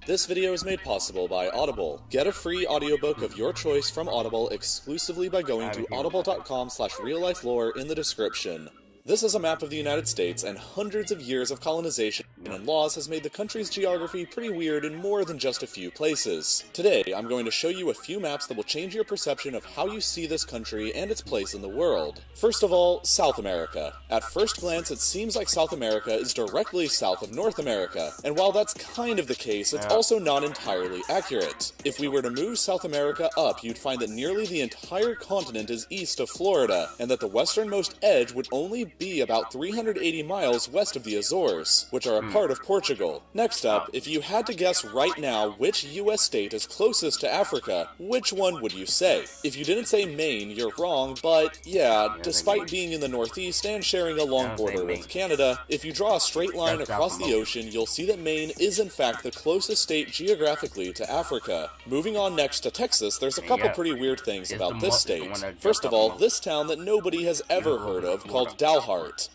This video is made possible by Audible. Get a free audiobook of your choice from Audible exclusively by going to audible.com/realliflore in the description. This is a map of the United States, and hundreds of years of colonization and laws has made the country's geography pretty weird in more than just a few places. Today, I'm going to show you a few maps that will change your perception of how you see this country and its place in the world. First of all, South America. At first glance, it seems like South America is directly south of North America, and while that's kind of the case, it's also not entirely accurate. If we were to move South America up, you'd find that nearly the entire continent is east of Florida, and that the westernmost edge would only be about 380 miles west of the Azores, which are a part of Portugal. Next up, if you had to guess right now which US state is closest to Africa, which one would you say? If you didn't say Maine, you're wrong, but yeah, despite being in the northeast and sharing a long border with Canada, if you draw a straight line across the ocean, you'll see that Maine is in fact the closest state geographically to Africa. Moving on next to Texas, there's a couple pretty weird things about this state. First of all, this town that nobody has ever heard of, called Dalhart.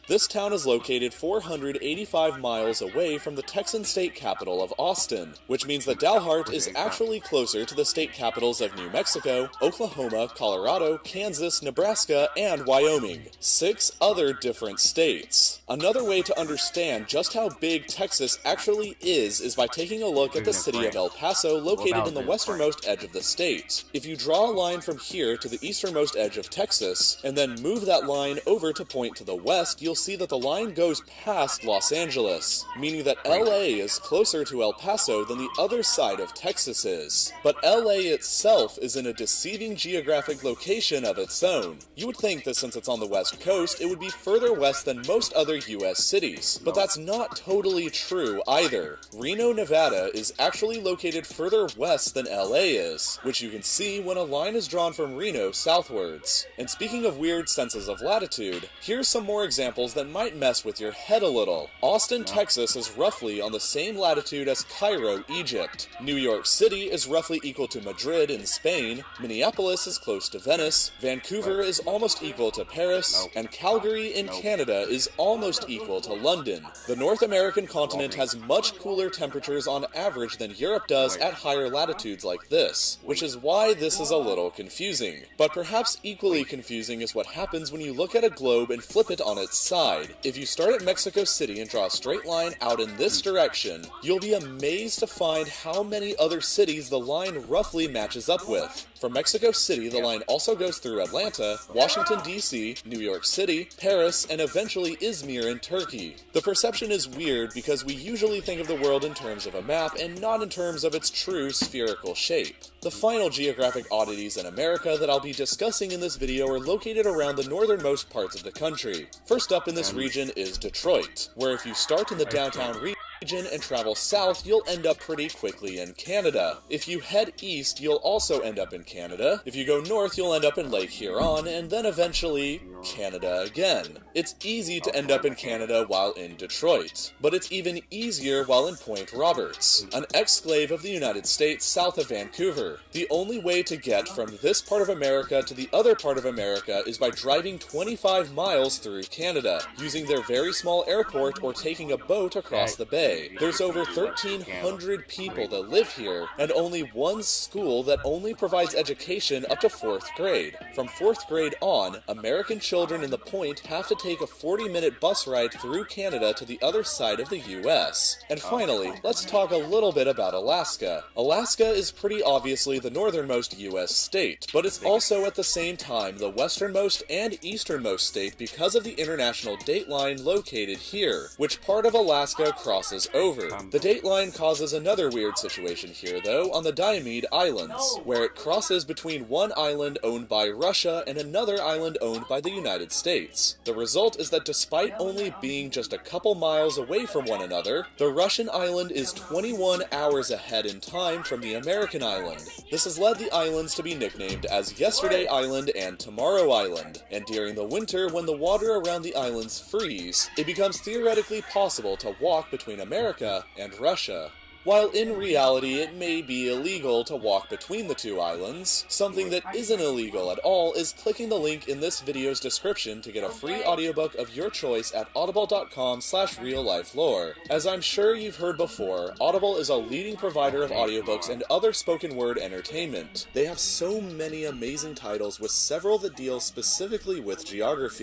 This town is located 485 miles away from the Texan state capital of Austin, which means that Dalhart is actually closer to the state capitals of New Mexico, Oklahoma, Colorado, Kansas, Nebraska, and Wyoming. 6 other different states. Another way to understand just how big Texas actually is by taking a look at the city of El Paso, located in the westernmost edge of the state. If you draw a line from here to the easternmost edge of Texas, and then move that line over to point to the west, you'll see that the line goes past Los Angeles, meaning that LA is closer to El Paso than the other side of Texas is. But LA itself is in a deceiving geographic location of its own. You would think that since it's on the west coast, it would be further west than most other US cities, but that's not totally true either. Reno, Nevada is actually located further west than LA is, which you can see when a line is drawn from Reno southwards. And speaking of weird senses of latitude, here's some more examples that might mess with your head a little. Austin, Texas is roughly on the same latitude as Cairo, Egypt. New York City is roughly equal to Madrid in Spain. Minneapolis is close to Venice. Vancouver is almost equal to Paris. And Calgary in Canada is almost equal to London. The North American continent has much cooler temperatures on average than Europe does at higher latitudes like this, which is why this is a little confusing. But perhaps equally confusing is what happens when you look at a globe and flip it on its side. If you start at Mexico City and draw a straight line out in this direction, you'll be amazed to find how many other cities the line roughly matches up with. From Mexico City, the line also goes through Atlanta, Washington, D.C., New York City, Paris, and eventually Izmir in Turkey. The perception is weird because we usually think of the world in terms of a map and not in terms of its true spherical shape. The final geographic oddities in America that I'll be discussing in this video are located around the northernmost parts of the country. First up in this region is Detroit, where if you start in the downtown region and travel south, you'll end up pretty quickly in Canada. If you head east, you'll also end up in Canada. If you go north, you'll end up in Lake Huron, and then eventually Canada again. It's easy to end up in Canada while in Detroit, but it's even easier while in Point Roberts, an exclave of the United States south of Vancouver. The only way to get from this part of America to the other part of America is by driving 25 miles through Canada, using their very small airport or taking a boat across the bay. There's over 1,300 people that live here, and only one school that only provides education up to 4th grade. From 4th grade on, American children in the Point have to take a 40-minute bus ride through Canada to the other side of the US. And finally, let's talk a little bit about Alaska. Alaska is pretty obviously the northernmost US state, but it's also at the same time the westernmost and easternmost state because of the international date line located here, which part of Alaska crosses over. The date line causes another weird situation here, though, on the Diomede Islands, where it crosses between one island owned by Russia and another island owned by the United States. The result is that despite only being just a couple miles away from one another, the Russian island is 21 hours ahead in time from the American island. This has led the islands to be nicknamed as Yesterday Island and Tomorrow Island, and during the winter, when the water around the islands freeze, it becomes theoretically possible to walk between America and Russia. while in reality it may be illegal to walk between the two islands. Something that isn't illegal at all is clicking the link in this video's description to get a free audiobook of your choice at audible.com/realliflore. As I'm sure you've heard before, Audible is a leading provider of audiobooks and other spoken word entertainment. They have so many amazing titles, with several that deal specifically with geography.